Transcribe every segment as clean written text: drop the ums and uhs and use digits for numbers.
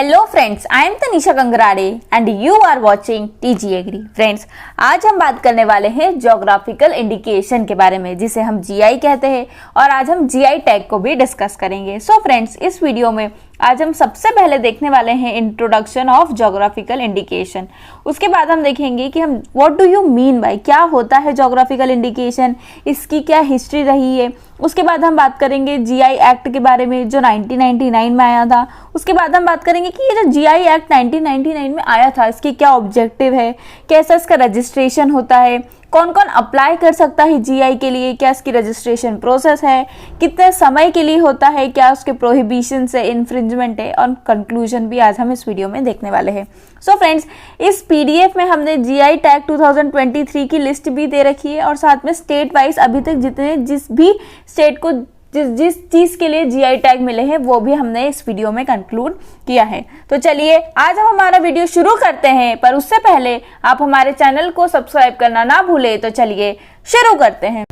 Hello friends, I am Tanisha Gangrade and you are watching TG Agri. Friends, आज हम बात करने वाले हैं ज्योग्राफिकल इंडिकेशन के बारे में, जिसे हम जीआई कहते हैं, और आज हम जीआई टैग को भी डिस्कस करेंगे। सो फ्रेंड्स, इस वीडियो में आज हम सबसे पहले देखने वाले हैं इंट्रोडक्शन ऑफ ज्योग्राफिकल इंडिकेशन। उसके बाद हम देखेंगे कि हम what do you mean by, क्या होता है ज्योग्राफिकल इंडिकेशन, इसकी क्या हिस्ट्री रही है। उसके बाद हम बात करेंगे जीआई एक्ट के बारे में जो 1999 में आया था। उसके बाद हम बात करेंगे कि ये जो जीआई एक्ट 1999 में आया था, इसकी क्या ऑब्जेक्टिव है, कैसा इसका रजिस्ट्रेशन होता है, कौन कौन अप्लाई कर सकता है जीआई के लिए, क्या इसकी रजिस्ट्रेशन प्रोसेस है, कितने समय के लिए होता है, क्या उसके प्रोहिबिशन है, इन्फ्रिंजमेंट है, और कंक्लूजन भी आज हम इस वीडियो में देखने वाले हैं। सो फ्रेंड्स, इस पीडीएफ में हमने जीआई टैग 2023 की लिस्ट भी दे रखी है, और साथ में स्टेट वाइज अभी तक जिस भी स्टेट को जिस चीज के लिए जीआई टैग मिले हैं वो भी हमने इस वीडियो में कंक्लूड किया है। तो चलिए आज हम हमारा वीडियो शुरू करते हैं, पर उससे पहले आप हमारे चैनल को सब्सक्राइब करना ना भूले। तो चलिए शुरू करते हैं।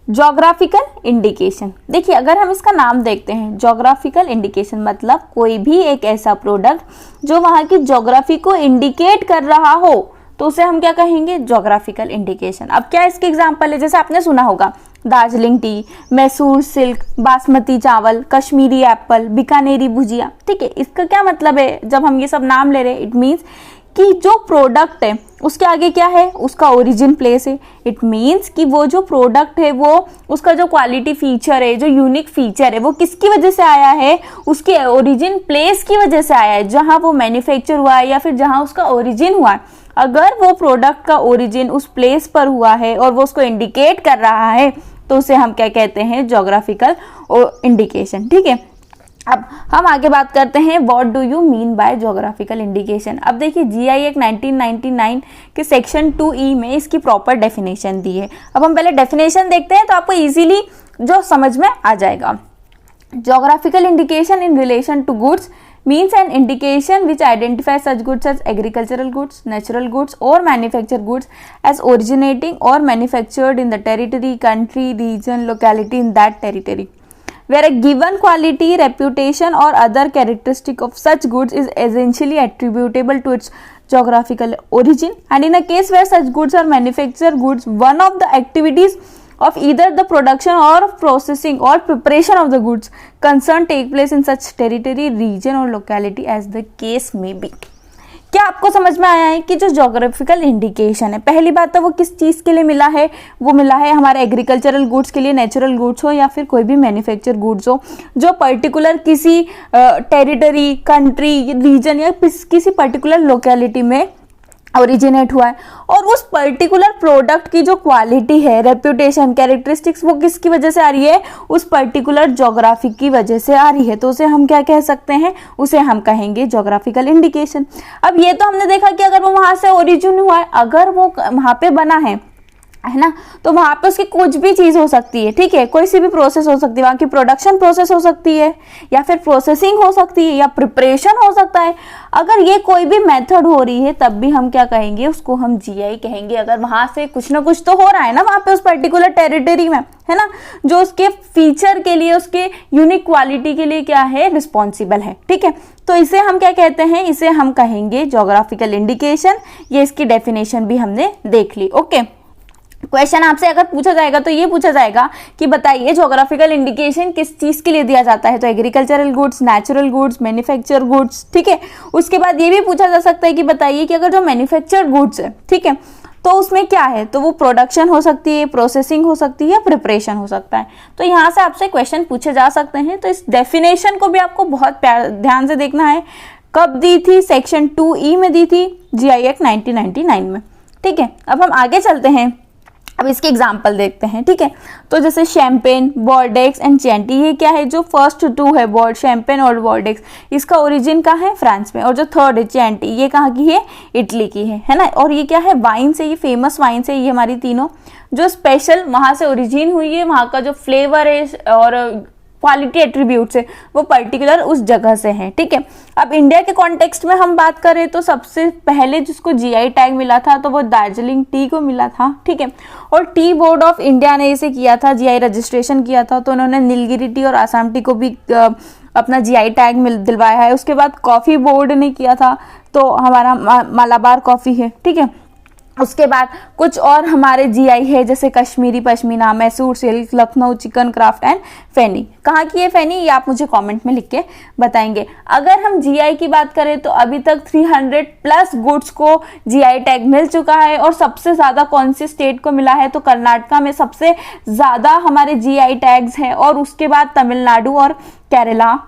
ज्योग्राफिकल इंडिकेशन, देखिए अगर हम इसका नाम देखते हैं, ज्योग्राफिकल इंडिकेशन मतलब कोई भी एक ऐसा प्रोडक्ट जो वहां की ज्योग्राफी को इंडिकेट कर रहा हो, तो उसे हम क्या कहेंगे, ज्योग्राफिकल इंडिकेशन। अब क्या इसके एग्जांपल है, जैसे आपने सुना होगा दार्जिलिंग टी, मैसूर सिल्क, बासमती चावल, कश्मीरी एप्पल, बीकानेरी भुजिया। ठीक है, इसका क्या मतलब है जब हम ये सब नाम ले रहे हैं, इट मीन्स कि जो प्रोडक्ट है उसके आगे क्या है, उसका ओरिजिन प्लेस है। इट मीन्स कि वो जो प्रोडक्ट है वो उसका जो क्वालिटी फीचर है, जो यूनिक फीचर है, वो किसकी वजह से आया है, उसके ओरिजिन प्लेस की वजह से आया है, जहां वो मैन्युफैक्चर हुआ है या फिर जहां उसका ओरिजिन हुआ है। अगर वो प्रोडक्ट का ओरिजिन उस प्लेस पर हुआ है और वो उसको इंडिकेट कर रहा है, तो उसे हम क्या कहते हैं, ज्योग्राफिकल इंडिकेशन। ठीक है, अब हम आगे बात करते हैं what do you mean by geographical indication. अब देखिए जीआई एक्ट 1999 के सेक्शन 2E में इसकी प्रॉपर डेफिनेशन दी है। अब हम पहले डेफिनेशन देखते हैं तो आपको इजीली जो समझ में आ जाएगा। Geographical indication in relation to goods means an indication which identifies such goods as agricultural goods, natural goods or manufactured goods as originating or manufactured in the territory, country, region, locality in that territory, where a given quality, reputation or other characteristic of such goods is essentially attributable to its geographical origin, and in a case where such goods are manufactured goods, one of the activities of either the production or processing or preparation of the goods concerned take place in such territory, region or locality as the case may be। क्या आपको समझ में आया है कि जो geographical indication है, पहली बात तो वो किस चीज़ के लिए मिला है, वो मिला है हमारे एग्रीकल्चरल गुड्स के लिए, नेचुरल गुड्स हो या फिर कोई भी मैन्युफैक्चर गुड्स हो, जो पर्टिकुलर किसी टेरिटरी, कंट्री, रीजन या किसी पर्टिकुलर लोकेलिटी में ओरिजिनेट हुआ है, और उस पर्टिकुलर प्रोडक्ट की जो क्वालिटी है, रेप्यूटेशन, कैरेक्टरिस्टिक्स, वो किसकी वजह से आ रही है, उस पर्टिकुलर ज्योग्राफी की वजह से आ रही है, तो उसे हम क्या कह सकते हैं, उसे हम कहेंगे ज्योग्राफिकल इंडिकेशन। अब ये तो हमने देखा कि अगर वो वहां से ओरिजिन हुआ है, अगर वो वहां पे बना है ना, तो वहां पे उसकी कुछ भी चीज हो सकती है। ठीक है, कोई सी भी प्रोसेस हो सकती है, वहां की प्रोडक्शन प्रोसेस हो सकती है, या फिर प्रोसेसिंग हो सकती है, या प्रिपरेशन हो सकता है। अगर ये कोई भी मेथड हो रही है, तब भी हम क्या कहेंगे, उसको हम जीआई कहेंगे। अगर वहां से कुछ ना कुछ तो हो रहा है ना वहां पे उस पर्टिकुलर टेरिटरी में, है ना, जो उसके फीचर के लिए, उसके यूनिक क्वालिटी के लिए क्या है, रिस्पॉन्सिबल है। ठीक है, तो इसे हम क्या कहते हैं, इसे हम कहेंगे ज्योग्राफिकल इंडिकेशन। ये इसकी डेफिनेशन भी हमने देख ली। ओके, क्वेश्चन आपसे अगर पूछा जाएगा तो ये पूछा जाएगा कि बताइए ज्योग्राफिकल इंडिकेशन किस चीज के लिए दिया जाता है, तो agricultural goods, natural goods, manufacture goods. ठीक है, उसके बाद ये भी पूछा जा सकता है कि बताइए कि अगर जो मैन्युफैक्चर्ड गुड्स है, ठीक है, तो उसमें क्या है, तो वो प्रोडक्शन हो सकती है, प्रोसेसिंग हो सकती है, या प्रिपरेशन हो सकता है। तो यहाँ से आपसे क्वेश्चन पूछे जा सकते हैं। तो इस डेफिनेशन को भी आपको बहुत ध्यान से देखना है। कब दी थी, सेक्शन 2E में दी थी, जीआई एक्ट 1999 में। ठीक है, अब हम आगे चलते हैं, अब इसके एग्जाम्पल देखते हैं। ठीक है, तो जैसे शैंपेन, बॉर्डेक्स एंड चैंटी, ये क्या है, जो फर्स्ट टू है शैंपेन और बॉर्डेक्स, इसका ओरिजिन कहाँ है, फ्रांस में, और जो थर्ड है चैंटी, ये कहाँ की है, इटली की है ना। और ये क्या है, वाइन से, ये फेमस वाइन से, ये हमारी तीनों जो स्पेशल वहां से ओरिजिन हुई है, वहां का जो फ्लेवर है और क्वालिटी एट्रीब्यूट से, वो पर्टिकुलर उस जगह से है, ठीक है। अब इंडिया के कॉन्टेक्स्ट में हम बात करें तो सबसे पहले जिसको जीआई टैग मिला था तो वो दार्जिलिंग टी को मिला था, ठीक है। और टी बोर्ड ऑफ इंडिया ने इसे किया था, जीआई रजिस्ट्रेशन किया था, तो उन्होंने नीलगिरी टी और आसाम टी को भी अपना जीआई टैग दिलवाया है। उसके बाद कॉफ़ी बोर्ड ने किया था, तो हमारा मालाबार कॉफ़ी है, ठीक है। उसके बाद कुछ और हमारे जीआई है, जैसे Kashmiri pashmina, Mysore silk, Lucknow chikan craft and feni. कहाँ की है फैनी, ये आप मुझे कमेंट में लिख के बताएंगे। अगर हम जीआई की बात करें तो अभी तक 300 प्लस गुड्स को जीआई टैग मिल चुका है। और सबसे ज़्यादा कौन सी स्टेट को मिला है, तो कर्नाटका में सबसे ज़्यादा हमारे जीआई टैग्स हैं, और उसके बाद तमिलनाडु और केरला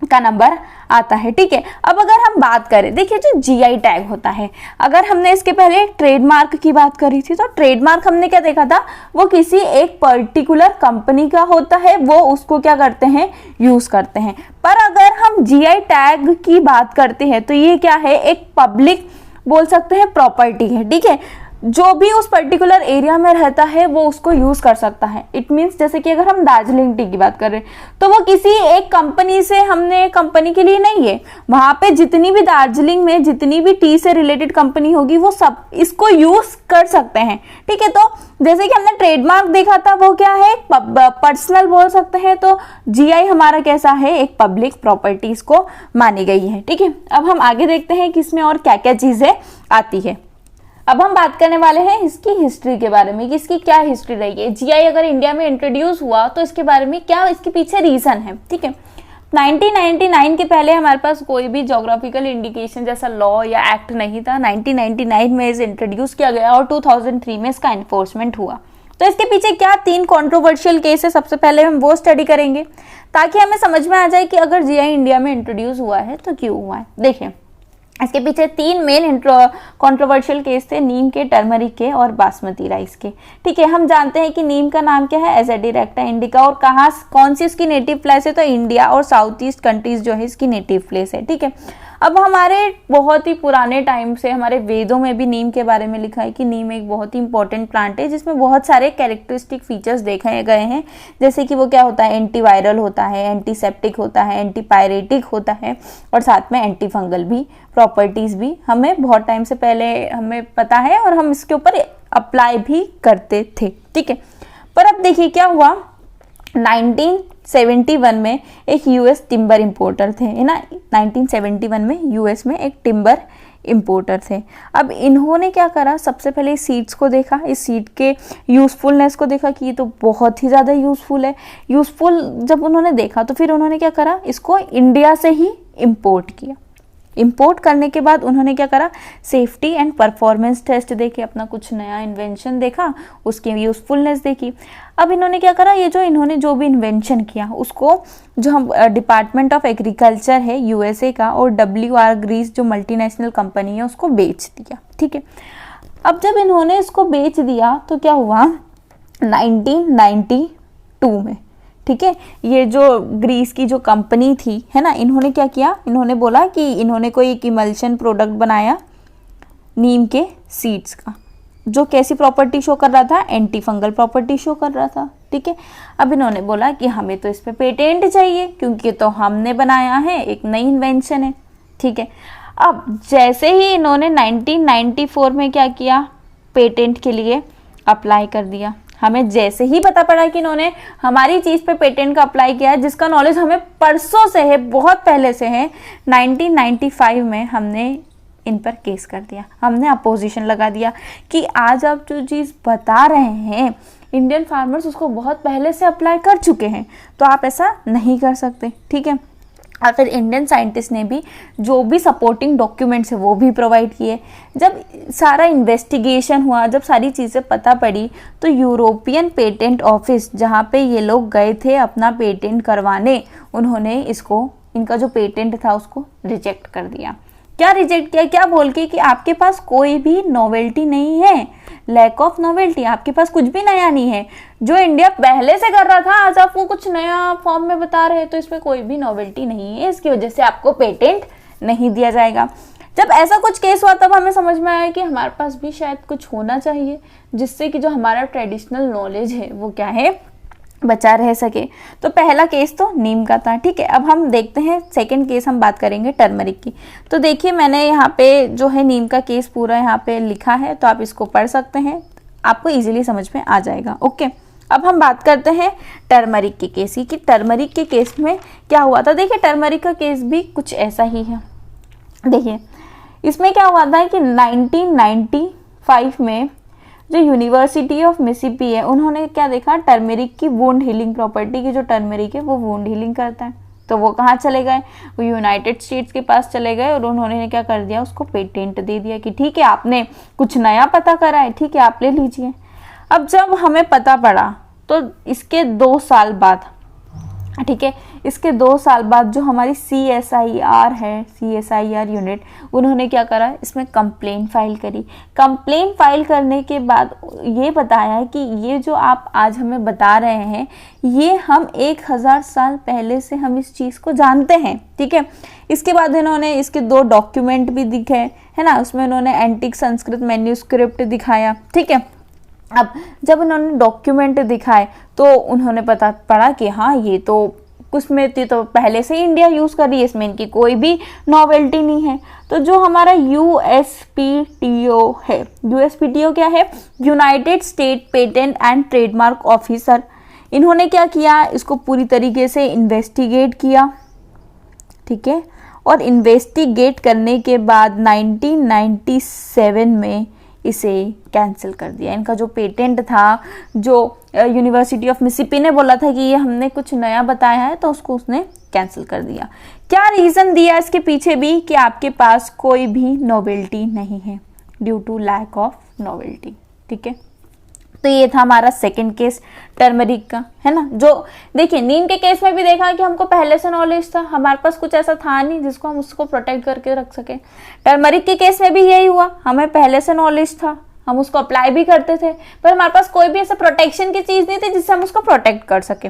का नंबर आता है, ठीक है। अब अगर हम बात करें, देखिए जो जीआई टैग होता है, अगर हमने इसके पहले ट्रेडमार्क की बात करी थी, तो ट्रेडमार्क हमने क्या देखा था, वो किसी एक पर्टिकुलर कंपनी का होता है, वो उसको क्या करते हैं, यूज करते हैं। पर अगर हम जीआई टैग की बात करते हैं तो ये क्या है, एक पब्लिक बोल सकते हैं प्रॉपर्टी है, ठीक है। जो भी उस पर्टिकुलर एरिया में रहता है वो उसको यूज कर सकता है। इट मीन्स जैसे कि अगर हम दार्जिलिंग टी की बात कर रहे हैं तो वो किसी एक कंपनी से, हमने कंपनी के लिए नहीं है, वहां पे जितनी भी दार्जिलिंग में जितनी भी टी से रिलेटेड कंपनी होगी वो सब इसको यूज कर सकते हैं, ठीक है। तो जैसे कि हमने ट्रेडमार्क देखा था, वो क्या है, पर्सनल बोल सकते हैं, तो जीआई हमारा कैसा है, एक पब्लिक प्रॉपर्टीज को मानी गई है, ठीक है। अब हम आगे देखते हैं कि इसमें और क्या क्या चीजें आती है। अब हम बात करने वाले हैं इसकी हिस्ट्री के बारे में कि इसकी क्या हिस्ट्री रही है। जीआई अगर इंडिया में इंट्रोड्यूस हुआ तो इसके बारे में क्या इसके पीछे रीजन है, ठीक है। 1999 के पहले हमारे पास कोई भी ज्योग्राफिकल इंडिकेशन जैसा लॉ या एक्ट नहीं था। 1999 में इसे इंट्रोड्यूस किया गया और 2003 में इसका एनफोर्समेंट हुआ। तो इसके पीछे क्या 3 कंट्रोवर्शियल केस है, सबसे पहले हम वो स्टडी करेंगे ताकि हमें समझ में आ जाए कि अगर जीआई इंडिया में इंट्रोड्यूस हुआ है तो क्यों हुआ है। देखिए, इसके पीछे 3 मेन कंट्रोवर्शियल केस थे, नीम के, टर्मरिक के और बासमती राइस के, ठीक है। हम जानते हैं कि नीम का नाम क्या है, एजेडी रेक्टा इंडिका, और कौन सी इसकी नेटिव प्लेस है, तो इंडिया और साउथ ईस्ट कंट्रीज जो है इसकी नेटिव प्लेस है, ठीक है। अब हमारे बहुत ही पुराने टाइम से हमारे वेदों में भी नीम के बारे में लिखा है कि नीम एक बहुत ही इंपॉर्टेंट प्लांट है जिसमें बहुत सारे कैरेक्टरिस्टिक फीचर्स देखे गए हैं, जैसे कि वो क्या होता है, एंटीवायरल होता है, एंटीसेप्टिक होता है, एंटीपायरेटिक होता है, और साथ में एंटी फंगल भी प्रॉपर्टीज भी हमें बहुत टाइम से पहले हमें पता है और हम इसके ऊपर अप्लाई भी करते थे, ठीक है। पर अब देखिए क्या हुआ, 1971 में एक यूएस टिम्बर इंपोर्टर थे, है ना। 1971 में यूएस में एक टिम्बर इंपोर्टर थे। अब इन्होंने क्या करा, सबसे पहले इस सीड्स को देखा, इस सीड के यूजफुलनेस को देखा कि ये तो बहुत ही ज़्यादा यूजफुल है। यूजफुल जब उन्होंने देखा तो फिर उन्होंने क्या करा, इसको इंडिया से ही इंपोर्ट किया। इंपोर्ट करने के बाद उन्होंने क्या करा, सेफ्टी एंड परफॉर्मेंस टेस्ट देखे, अपना कुछ नया इन्वेंशन देखा, उसकी यूजफुलनेस देखी। अब इन्होंने क्या करा, ये जो इन्होंने जो भी इन्वेंशन किया उसको जो हम डिपार्टमेंट ऑफ एग्रीकल्चर है यूएसए का और WR ग्रीस जो मल्टीनेशनल कंपनी है उसको बेच दिया, ठीक है। अब जब इन्होंने इसको बेच दिया तो क्या हुआ, 1992 में, ठीक है, ये जो ग्रीस की जो कंपनी थी, है ना, इन्होंने क्या किया, इन्होंने बोला कि इन्होंने कोई एक इमल्शन प्रोडक्ट बनाया नीम के सीड्स का, जो कैसी प्रॉपर्टी शो कर रहा था, एंटी फंगल प्रॉपर्टी शो कर रहा था, ठीक है। अब इन्होंने बोला कि हमें तो इस पे पेटेंट चाहिए क्योंकि तो हमने बनाया है, एक नई इन्वेंशन है, ठीक है। अब जैसे ही इन्होंने 1994 में क्या किया, पेटेंट के लिए अप्लाई कर दिया। हमें जैसे ही पता पड़ा कि इन्होंने हमारी चीज़ पे पेटेंट का अप्लाई किया है, जिसका नॉलेज हमें परसों से है, बहुत पहले से है, 1995 में हमने इन पर केस कर दिया, हमने अपोजिशन लगा दिया कि आज आप जो चीज़ बता रहे हैं इंडियन फार्मर्स उसको बहुत पहले से अप्लाई कर चुके हैं, तो आप ऐसा नहीं कर सकते, ठीक है। और फिर इंडियन साइंटिस्ट ने भी जो भी सपोर्टिंग डॉक्यूमेंट्स है वो भी प्रोवाइड किए। जब सारा इन्वेस्टिगेशन हुआ, जब सारी चीज़ें पता पड़ी, तो यूरोपियन पेटेंट ऑफिस जहाँ पे ये लोग गए थे अपना पेटेंट करवाने, उन्होंने इसको, इनका जो पेटेंट था उसको रिजेक्ट कर दिया। क्या रिजेक्ट किया, क्या बोल के कि आपके पास कोई भी नोवेल्टी नहीं है, लैक ऑफ नोवेल्टी, आपके पास कुछ भी नया नहीं है, जो इंडिया पहले से कर रहा था आज आप वो कुछ नया फॉर्म में बता रहे हैं, तो इसमें कोई भी नोवेल्टी नहीं है, इसकी वजह से आपको पेटेंट नहीं दिया जाएगा। जब ऐसा कुछ केस हुआ तब हमें समझ में आया कि हमारे पास भी शायद कुछ होना चाहिए जिससे कि जो हमारा ट्रेडिशनल नॉलेज है वो क्या है, बचा रह सके। तो पहला केस तो नीम का था, ठीक है। अब हम देखते हैं सेकंड केस, हम बात करेंगे टर्मरिक की। तो देखिए मैंने यहाँ पे जो है नीम का केस पूरा यहाँ पे लिखा है, तो आप इसको पढ़ सकते हैं, आपको इजीली समझ में आ जाएगा। ओके, अब हम बात करते हैं टर्मरिक के केस की, कि टर्मरिक के केस में क्या हुआ था। देखिए टर्मरिक का केस भी कुछ ऐसा ही है। देखिए इसमें क्या हुआ था कि 1995 में जो यूनिवर्सिटी ऑफ मिसिसिपी है, उन्होंने क्या देखा, टर्मेरिक की वुंड हीलिंग प्रॉपर्टी की, जो टर्मेरिक है वो वुंड हीलिंग करता है। तो वो कहाँ चले गए, वो यूनाइटेड स्टेट्स के पास चले गए और उन्होंने क्या कर दिया, उसको पेटेंट दे दिया कि ठीक है आपने कुछ नया पता करा है, ठीक है आप ले लीजिए। अब जब हमें पता पड़ा तो इसके 2 साल बाद, ठीक है, इसके 2 साल बाद जो हमारी CSIR है, CSIR यूनिट, उन्होंने क्या करा, इसमें कंप्लेन फाइल करी। कंप्लेन फाइल करने के बाद ये बताया कि ये जो आप आज हमें बता रहे हैं, ये हम 1000 साल पहले से हम इस चीज़ को जानते हैं, ठीक है। इसके बाद इन्होंने इसके 2 डॉक्यूमेंट भी दिखे, है ना, उसमें उन्होंने एंटिक संस्कृत मैन्यूस्क्रिप्ट दिखाया, ठीक है। अब जब उन्होंने डॉक्यूमेंट दिखाए तो उन्होंने पता पड़ा कि हाँ ये तो कुछ में तो पहले से ही इंडिया यूज़ कर रही है, इसमें इनकी कोई भी नॉवेल्टी नहीं है। तो जो हमारा USPTO है, USPTO क्या है, United state patent and trademark officer, इन्होंने क्या किया, इसको पूरी तरीके से इन्वेस्टिगेट किया, ठीक है। और इन्वेस्टिगेट करने के बाद 1997 में इसे कैंसिल कर दिया। इनका जो पेटेंट था, जो यूनिवर्सिटी ऑफ मिसिसिपी ने बोला था कि ये हमने कुछ नया बताया है, तो उसको उसने कैंसिल कर दिया। क्या रीज़न दिया इसके पीछे भी, कि आपके पास कोई भी नॉवेल्टी नहीं है, due to lack of novelty, ठीक है। तो ये था हमारा सेकंड केस टर्मरिक का, है ना। जो देखिए नीम के केस में भी देखा कि हमको पहले से नॉलेज था, हमारे पास कुछ ऐसा था नहीं जिसको हम उसको प्रोटेक्ट करके रख सके। टर्मरिक के केस में भी यही हुआ, हमें पहले से नॉलेज था, हम उसको अप्लाई भी करते थे, पर हमारे पास कोई भी ऐसा प्रोटेक्शन की चीज़ नहीं थी जिससे हम उसको प्रोटेक्ट कर सके,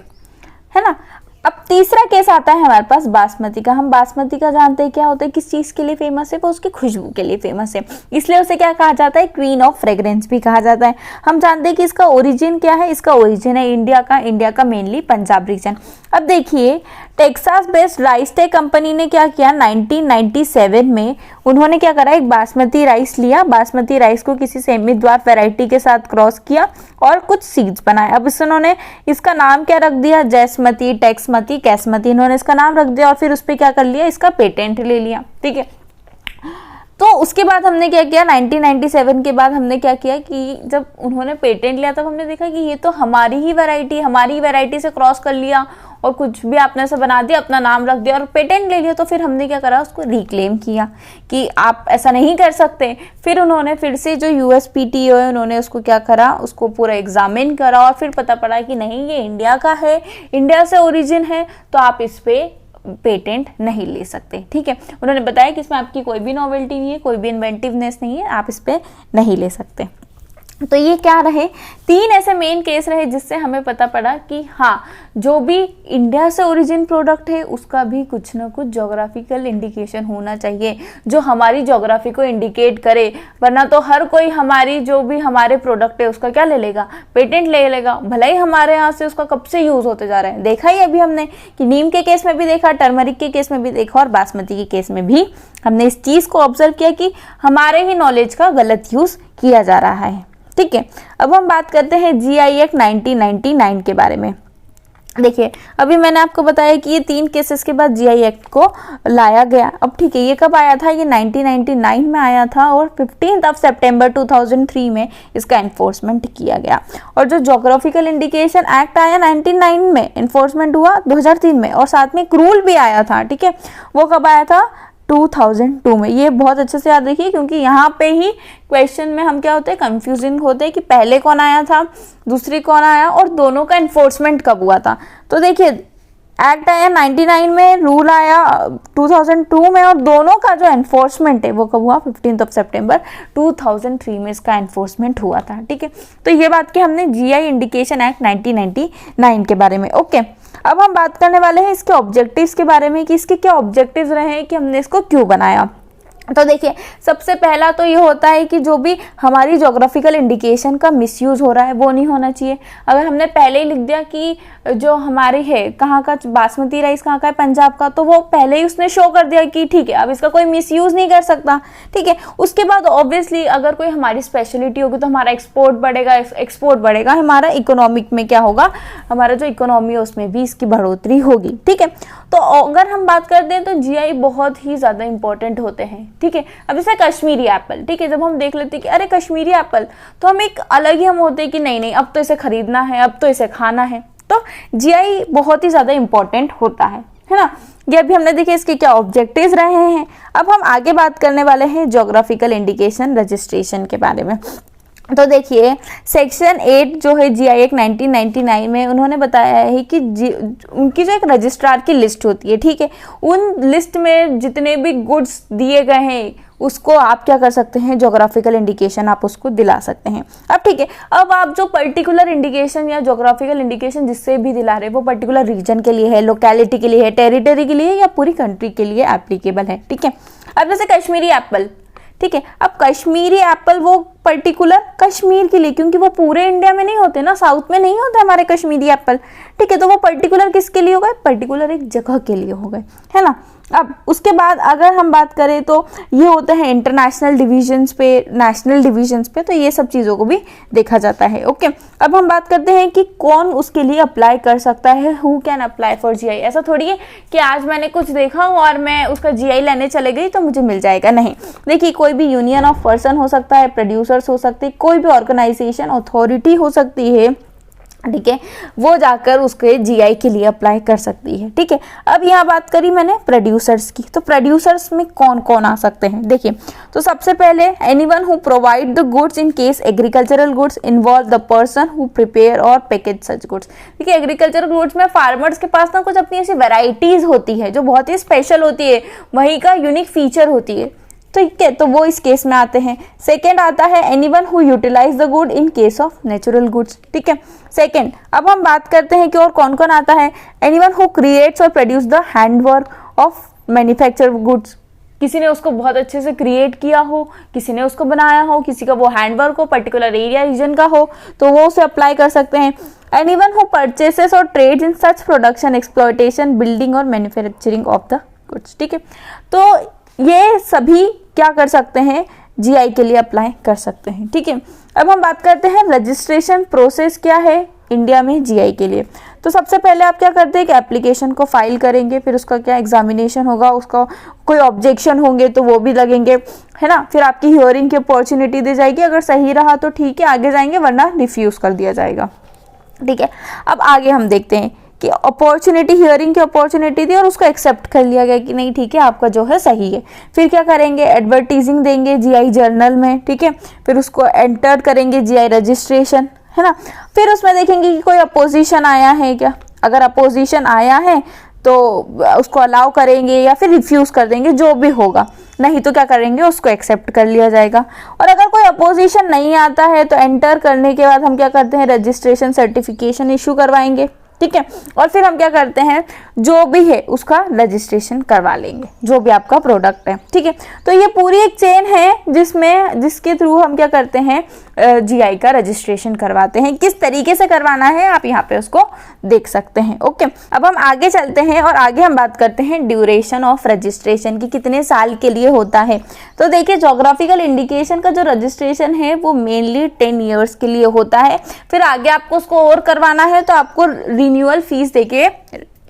है ना। अब तीसरा केस आता है हमारे पास बासमती का। हम बासमती का जानते हैं क्या होता है, किस चीज़ के लिए फेमस है, वो उसकी खुशबू के लिए फेमस है, इसलिए उसे क्या कहा जाता है, क्वीन ऑफ फ्रेग्रेंस भी कहा जाता है। हम जानते हैं कि इसका ओरिजिन क्या है, इसका ओरिजिन है इंडिया का मेनली पंजाब रीजन। अब देखिए Texas based rice tech company ने क्या किया, 1997 में उन्होंने क्या करा, एक बासमती राइस लिया, बासमती राइस को किसी सेमी द्वार वैरायटी के साथ क्रॉस किया और कुछ सीड्स बनाए। अब इन्होंने इसका नाम क्या रख दिया, जैसमती, टेक्समती, कैसमती, इन्होंने इसका नाम रख दिया और फिर उस पर क्या कर लिया, इसका पेटेंट ले लिया, ठीक है। तो उसके बाद हमने क्या किया, 1997 के बाद हमने क्या किया कि जब उन्होंने पेटेंट लिया तब हमने देखा कि ये तो हमारी ही वैरायटी से क्रॉस कर लिया और कुछ भी आपने ऐसा बना दिया, अपना नाम रख दिया और पेटेंट ले लिया। तो फिर हमने क्या करा, उसको रिक्लेम किया कि आप ऐसा नहीं कर सकते। फिर उन्होंने फिर से जो USPTO है, उन्होंने उसको क्या करा, उसको पूरा एग्जामिन करा और फिर पता पड़ा कि नहीं ये इंडिया का है, इंडिया से ओरिजिन है, तो आप इस पे पेटेंट नहीं ले सकते, ठीक है। उन्होंने बताया कि इसमें आपकी कोई भी नॉवेल्टी नहीं है, कोई भी इन्वेंटिवनेस नहीं है, आप इस पे नहीं ले सकते। तो ये क्या रहे, 3 ऐसे मेन केस रहे जिससे हमें पता पड़ा कि हाँ जो भी इंडिया से ओरिजिन प्रोडक्ट है उसका भी कुछ ना कुछ ज्योग्राफिकल इंडिकेशन होना चाहिए जो हमारी ज्योग्राफी को इंडिकेट करे, वरना तो हर कोई हमारी जो भी हमारे प्रोडक्ट है उसका क्या ले लेगा, पेटेंट ले लेगा, भला ही हमारे यहाँ से उसका कब से यूज होते जा रहा है। देखा ही अभी हमने कि नीम के केस में भी देखा, टर्मरिक के केस में भी देखा और बासमती के केस में भी हमने इस चीज को ऑब्जर्व किया कि हमारे ही नॉलेज का गलत यूज किया जा रहा है, ठीक है। अब हम बात करते हैं GI एक्ट 1999 के बारे में। देखिए अभी मैंने आपको बताया कि ये 3 केसेस के बाद GI एक्ट को लाया गया। अब ठीक है, ये कब आया था, ये 1999 में आया था और 15 सितंबर 2003 में इसका एनफोर्समेंट किया गया। और जो ज्योग्राफिकल इंडिकेशन एक्ट आया 1999 में, एनफोर्समेंट हुआ 2003 में और साथ में एक रूल भी आया था, ठीक है। वो कब आया था, 2002 में। ये बहुत अच्छे से याद रखिए क्योंकि यहाँ पे ही क्वेश्चन में हम क्या होते हैं, कंफ्यूजिंग होते हैं कि पहले कौन आया था, दूसरी कौन आया और दोनों का एनफोर्समेंट कब हुआ था। तो देखिए एक्ट आया 99 में, रूल आया 2002 में और दोनों का जो एनफोर्समेंट है वो कब हुआ, 15 सितंबर 2003 में इसका एनफोर्समेंट हुआ था, ठीक है। तो ये बात की हमने GI इंडिकेशन एक्ट 1999 के बारे में। ओके, अब हम बात करने वाले हैं इसके ऑब्जेक्टिव्स के बारे में कि इसके क्या ऑब्जेक्टिव्स रहे हैं कि हमने इसको क्यों बनाया। तो देखिए सबसे पहला तो ये होता है कि जो भी हमारी ज्योग्राफिकल इंडिकेशन का मिसयूज हो रहा है वो नहीं होना चाहिए। अगर हमने पहले ही लिख दिया कि जो हमारे है कहाँ का बासमती राइस कहाँ का है, पंजाब का, तो वो पहले ही उसने शो कर दिया कि ठीक है अब इसका कोई मिसयूज नहीं कर सकता। ठीक है, उसके बाद ऑब्वियसली अगर कोई हमारी स्पेशलिटी होगी तो हमारा एक्सपोर्ट बढ़ेगा, हमारा इकोनॉमिक में क्या होगा, हमारा जो इकोनॉमी है उसमें भी इसकी बढ़ोतरी होगी। ठीक है, तो अगर हम बात करते हैं तो जीआई बहुत ही ज्यादा इंपॉर्टेंट होते हैं। ठीक है, अब जैसे कश्मीरी एप्पल, ठीक है, जब हम देख लेते हैं कि अरे कश्मीरी एप्पल, तो हम एक अलग ही हम होते हैं कि नहीं अब तो इसे खरीदना है, अब तो इसे खाना है। तो जीआई बहुत ही ज्यादा इंपॉर्टेंट होता है ना। ये अभी हमने देखे इसके क्या ऑब्जेक्टिव्स रहे हैं। अब हम आगे बात करने वाले हैं ज्योग्राफिकल इंडिकेशन रजिस्ट्रेशन के बारे में। तो देखिए सेक्शन 8 जो है जीआई एक्ट 1999 में उन्होंने बताया है कि उनकी जो एक रजिस्ट्रार की लिस्ट होती है। ठीक है, उन लिस्ट में जितने भी गुड्स दिए गए हैं उसको आप क्या कर सकते हैं, ज्योग्राफिकल इंडिकेशन आप उसको दिला सकते हैं। अब ठीक है, अब आप जो पर्टिकुलर इंडिकेशन या ज्योग्राफिकल इंडिकेशन जिससे भी दिला रहे वो पर्टिकुलर रीजन के लिए है, लोकेलिटी के लिए है, टेरिटरी के लिए या पूरी कंट्री के लिए एप्लीकेबल है। ठीक है, अब जैसे कश्मीरी एप्पल, ठीक है, अब कश्मीरी एप्पल वो पर्टिकुलर कश्मीर के लिए, क्योंकि वो पूरे इंडिया में नहीं होते ना, साउथ में नहीं होते हमारे कश्मीरी एप्पल। ठीक है, तो वो पर्टिकुलर किसके लिए हो गए, पर्टिकुलर एक जगह के लिए हो गए, है ना। अब उसके बाद अगर हम बात करें तो ये होते हैं इंटरनेशनल डिविजन्स पे, नेशनल डिविजन्स पे, तो ये सब चीज़ों को भी देखा जाता है। ओके, अब हम बात करते हैं कि कौन उसके लिए अप्लाई कर सकता है, who can apply for GI. ऐसा थोड़ी है कि आज मैंने कुछ देखा हूँ और मैं उसका जीआई लेने चले गई तो मुझे मिल जाएगा, नहीं। देखिए कोई भी यूनियन ऑफ पर्सन हो सकता है, प्रोड्यूसर्स हो सकते हैं, कोई भी ऑर्गेनाइजेशन अथॉरिटी हो सकती है, ठीक है, वो जाकर उसके जीआई के लिए अप्लाई कर सकती है। ठीक है, अब यहाँ बात करी मैंने प्रोड्यूसर्स की, तो प्रोड्यूसर्स में कौन कौन आ सकते हैं। देखिए तो सबसे पहले anyone who provide the goods in case agricultural goods involve the person who prepare और पैकेज सच गुड्स। ठीक है, एग्रीकल्चरल गुड्स में फार्मर्स के पास ना कुछ अपनी ऐसी वेराइटीज होती है जो बहुत ही स्पेशल होती है, वहीं का यूनिक फीचर होती है। ठीक है, तो वो इस केस में आते हैं। सेकेंड आता है anyone who utilise the good in case of natural goods. ठीक है, सेकेंड। अब हम बात करते हैं कि और कौन कौन आता है, एनीवन हु क्रिएट्स और produce the handwork of manufacture goods. किसी ने उसको बहुत अच्छे से क्रिएट किया हो, किसी ने उसको बनाया हो, किसी का वो हैंडवर्क हो, पर्टिकुलर एरिया रीजन का हो, तो वो उसे अप्लाई कर सकते हैं। एनीवन हु परचेसेस और trade in such production, exploitation, building और मैन्युफैक्चरिंग ऑफ द गुड्स। ठीक है, तो ये सभी क्या कर सकते हैं, जीआई के लिए अप्लाई कर सकते हैं। ठीक है, अब हम बात करते हैं रजिस्ट्रेशन प्रोसेस क्या है इंडिया में जीआई के लिए। तो सबसे पहले आप क्या करते हैं कि एप्लीकेशन को फाइल करेंगे, फिर उसका क्या एग्जामिनेशन होगा, उसका कोई ऑब्जेक्शन होंगे तो वो भी लगेंगे, है ना। फिर आपकी हियरिंग की अपॉर्चुनिटी दी जाएगी, अगर सही रहा तो ठीक है आगे जाएंगे, वरना रिफ्यूज कर दिया जाएगा। ठीक है, अब आगे हम देखते हैं कि अपॉर्चुनिटी, हियरिंग की अपॉर्चुनिटी दी और उसको एक्सेप्ट कर लिया गया कि नहीं ठीक है आपका जो है सही है। फिर क्या करेंगे, एडवर्टीजिंग देंगे जीआई जर्नल में। ठीक है, फिर उसको एंटर करेंगे जीआई रजिस्ट्रेशन, है ना। फिर उसमें देखेंगे कि कोई अपोजिशन आया है क्या, अगर अपोजिशन आया है तो उसको अलाउ करेंगे या फिर रिफ्यूज कर देंगे, जो भी होगा। नहीं तो क्या करेंगे, उसको एक्सेप्ट कर लिया जाएगा। और अगर कोई अपोजिशन नहीं आता है तो एंटर करने के बाद हम क्या करते हैं, रजिस्ट्रेशन सर्टिफिकेशन इशू करवाएंगे। ठीक है, और फिर हम क्या करते हैं, जो भी है उसका रजिस्ट्रेशन करवा लेंगे, जो भी आपका प्रोडक्ट है। ठीक है, तो ये पूरी एक चेन है जिसके थ्रू हम क्या करते हैं, जीआई का रजिस्ट्रेशन करवाते हैं। किस तरीके से करवाना है आप यहाँ पे उसको देख सकते हैं। ओके, अब हम आगे चलते हैं और आगे हम बात करते हैं ड्यूरेशन ऑफ रजिस्ट्रेशन की, कितने साल के लिए होता है। तो देखिए ज्योग्राफिकल इंडिकेशन का जो रजिस्ट्रेशन है वो मेनली 10 ईयर्स के लिए होता है। फिर आगे आपको उसको और करवाना है तो आपको रिन्यूअल फीस देके,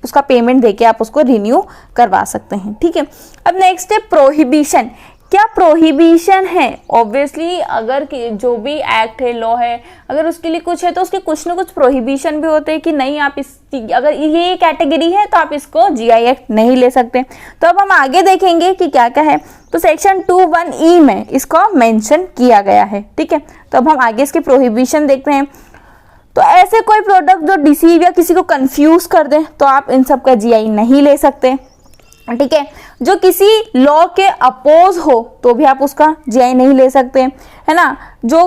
उसका पेमेंट देके आप उसको रिन्यू करवा सकते हैं। ठीक है, अब नेक्स्ट है प्रोहिबिशन। क्या प्रोहिबिशन है, ऑब्वियसली अगर जो भी एक्ट है, लॉ है, अगर उसके लिए कुछ है तो उसके कुछ ना कुछ प्रोहिबिशन भी होते हैं कि नहीं आप अगर ये कैटेगरी है तो आप इसको जीआई एक्ट नहीं ले सकते। तो अब हम आगे देखेंगे कि क्या क्या है। तो सेक्शन 21E में इसको मेंशन किया गया है। ठीक है, तो अब हम आगे इसके प्रोहिबिशन देखते हैं। तो ऐसे कोई प्रोडक्ट जो डिसीव या किसी को कंफ्यूज कर दे तो आप इन सब का जीआई नहीं ले सकते। ठीक है, जो किसी लॉ के अपोज हो तो भी आप उसका जीआई नहीं ले सकते, है ना। जो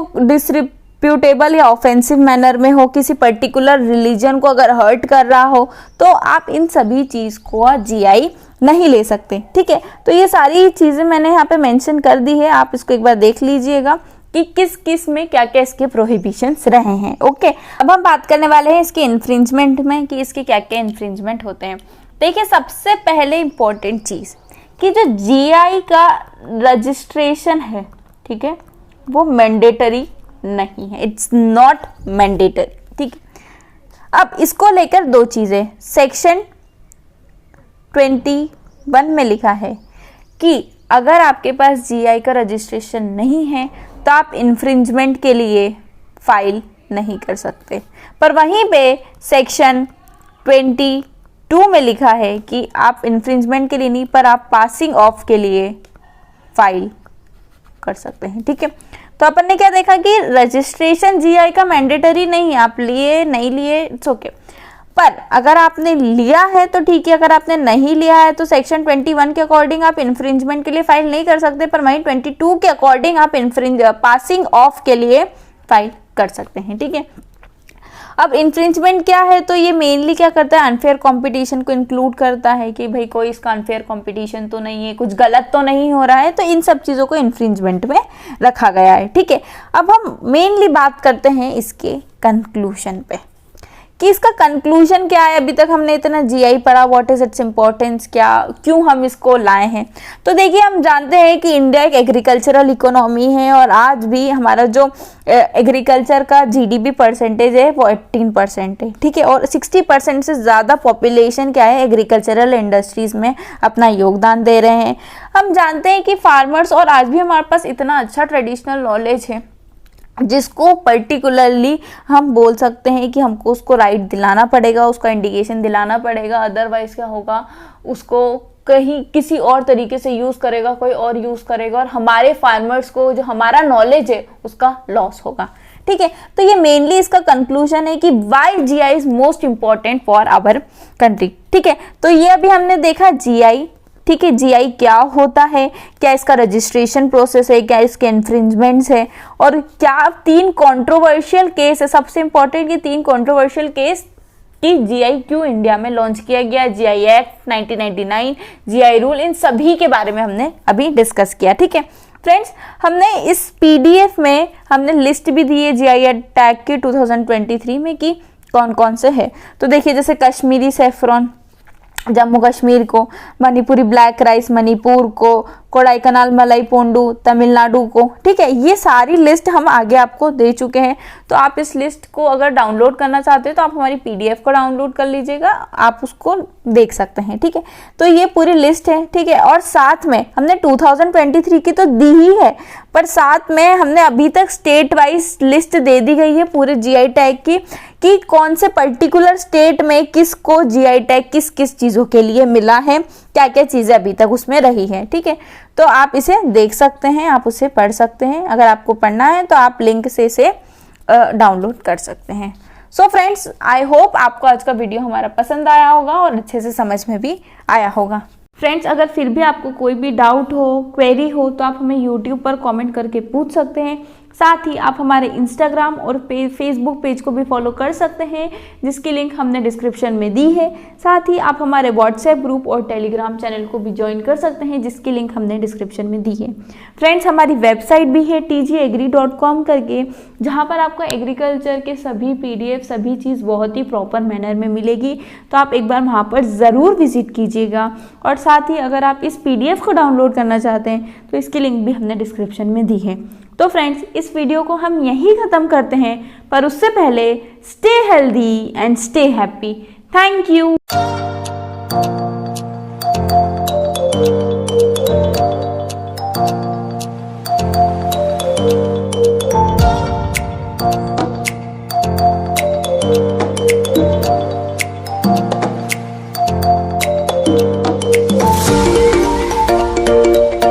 डिस्प्यूटेबल या ऑफेंसिव मैनर में हो, किसी पर्टिकुलर रिलीजन को अगर हर्ट कर रहा हो, तो आप इन सभी चीज़ को जीआई नहीं ले सकते। ठीक है, तो ये सारी चीज़ें मैंने यहाँ पे मेंशन कर दी है, आप इसको एक बार देख लीजिएगा कि किस किस में क्या क्या इसके प्रोहिबिशंस रहे हैं। ओके, अब हम बात करने वाले हैं इसके इन्फ्रिंजमेंट में कि इसके क्या क्या इन्फ्रिंजमेंट होते हैं। देखिए, सबसे पहले इंपॉर्टेंट चीज़ कि जो जीआई का रजिस्ट्रेशन है, ठीक है, वो मैंडेटरी नहीं है, इट्स नॉट मैंडेटरी। ठीक है, अब इसको लेकर दो चीज़ें, सेक्शन 21 में लिखा है कि अगर आपके पास जीआई का रजिस्ट्रेशन नहीं है तो आप इन्फ्रिंजमेंट के लिए फाइल नहीं कर सकते, पर वहीं पे सेक्शन 22 में लिखा है कि आप इन्फ्रिंजमेंट के लिए नहीं, पर आप पासिंग ऑफ के लिए फाइल कर सकते हैं। ठीक है, तो अपन ने क्या देखा कि रजिस्ट्रेशन जीआई का मैंडेटरी नहीं है, आप लिए नहीं लिए इट्स ओके, पर अगर आपने लिया है तो ठीक है, अगर आपने नहीं लिया है तो सेक्शन 21 के अकॉर्डिंग आप इन्फ्रिंजमेंट के लिए फाइल नहीं कर सकते, पर वहीं 22 के अकॉर्डिंग आप पासिंग ऑफ के लिए फाइल कर सकते हैं। ठीक है, अब इन्फ्रिंजमेंट क्या है, तो ये मेनली क्या करता है, अनफेयर कंपटीशन को इंक्लूड करता है कि भाई कोई इसका अनफेयर कंपटीशन तो नहीं है, कुछ गलत तो नहीं हो रहा है, तो इन सब चीज़ों को इन्फ्रिंजमेंट में रखा गया है। ठीक है, अब हम मेनली बात करते हैं इसके कंक्लूजन पे कि इसका कंक्लूजन क्या है। अभी तक हमने इतना जीआई पढ़ा, व्हाट इज इट्स इंपॉर्टेंस, क्या क्यों हम इसको लाए हैं। तो देखिए, हम जानते हैं कि इंडिया एक एग्रीकल्चरल इकोनॉमी है और आज भी हमारा जो एग्रीकल्चर का जीडीपी परसेंटेज है वो 18% है। ठीक है, और 60% से ज़्यादा पॉपुलेशन क्या है, एग्रीकल्चरल इंडस्ट्रीज़ में अपना योगदान दे रहे हैं। हम जानते हैं कि फार्मर्स, और आज भी हमारे पास इतना अच्छा ट्रेडिशनल नॉलेज है जिसको पर्टिकुलरली हम बोल सकते हैं कि हमको उसको राइट दिलाना पड़ेगा, उसका इंडिकेशन दिलाना पड़ेगा, अदरवाइज क्या होगा, उसको कहीं किसी और तरीके से यूज़ करेगा, कोई और यूज़ करेगा और हमारे फार्मर्स को जो हमारा नॉलेज है उसका लॉस होगा। ठीक है, तो ये मेनली इसका कंक्लूजन है कि why GI is most important for our country. ठीक है, तो ये अभी हमने देखा जीआई। ठीक है, जीआई क्या होता है, क्या इसका रजिस्ट्रेशन प्रोसेस है, क्या इसके इन्फ्रिंजमेंट्स है, और क्या 3 कंट्रोवर्शियल केस है। सबसे इंपॉर्टेंट ये 3 कंट्रोवर्शियल केस कि जीआई क्यों इंडिया में लॉन्च किया गया, जीआई एक्ट 1999, जीआई रूल, इन सभी के बारे में हमने अभी डिस्कस किया। ठीक है फ्रेंड्स, हमने इस पीडीएफ में हमने लिस्ट भी दी है जीआई टैग की 2023 में कि कौन कौन से है। तो देखिए, जैसे कश्मीरी सेफ्रॉन जम्मू कश्मीर को, मणिपुरी ब्लैक राइस मणिपुर को, कोडाईकनाल मलाई पोंडू तमिलनाडु को। ठीक है, ये सारी लिस्ट हम आगे आपको दे चुके हैं, तो आप इस लिस्ट को अगर डाउनलोड करना चाहते हैं तो आप हमारी पीडीएफ को डाउनलोड कर लीजिएगा, आप उसको देख सकते हैं। ठीक है, तो ये पूरी लिस्ट है। ठीक है, और साथ में हमने 2023 की तो दी ही है, पर साथ में हमने अभी तक स्टेट वाइज लिस्ट दे दी गई है पूरे जीआई टैग की कि कौन से पर्टिकुलर स्टेट में किसको जीआई टैग किस किस चीज़ों के लिए मिला है, क्या क्या चीज़ें अभी तक उसमें रही है। ठीक है, तो आप इसे देख सकते हैं, आप उसे पढ़ सकते हैं। अगर आपको पढ़ना है तो आप लिंक से इसे डाउनलोड कर सकते हैं। सो फ्रेंड्स, आई होप आपको आज का वीडियो हमारा पसंद आया होगा और अच्छे से समझ में भी आया होगा। फ्रेंड्स, अगर फिर भी आपको कोई भी डाउट हो, क्वेरी हो, तो आप हमें यूट्यूब पर कमेंट करके पूछ सकते हैं। साथ ही आप हमारे इंस्टाग्राम और फेसबुक पेज को भी फॉलो कर सकते हैं, जिसकी लिंक हमने डिस्क्रिप्शन में दी है। साथ ही आप हमारे व्हाट्सएप ग्रुप और टेलीग्राम चैनल को भी ज्वाइन कर सकते हैं, जिसकी लिंक हमने डिस्क्रिप्शन में दी है। फ्रेंड्स, हमारी वेबसाइट भी है tgagri.com करके, जहां पर आपको एग्रीकल्चर के सभी पीडीएफ सभी चीज़ बहुत ही प्रॉपर मैनर में मिलेगी, तो आप एक बार वहां पर ज़रूर विजिट कीजिएगा। और साथ ही अगर आप इस पीडीएफ को डाउनलोड करना चाहते हैं तो इसकी लिंक भी हमने डिस्क्रिप्शन में दी है। तो फ्रेंड्स, इस वीडियो को हम यहीं ख़त्म करते हैं, पर उससे पहले stay healthy and stay happy. Thank you.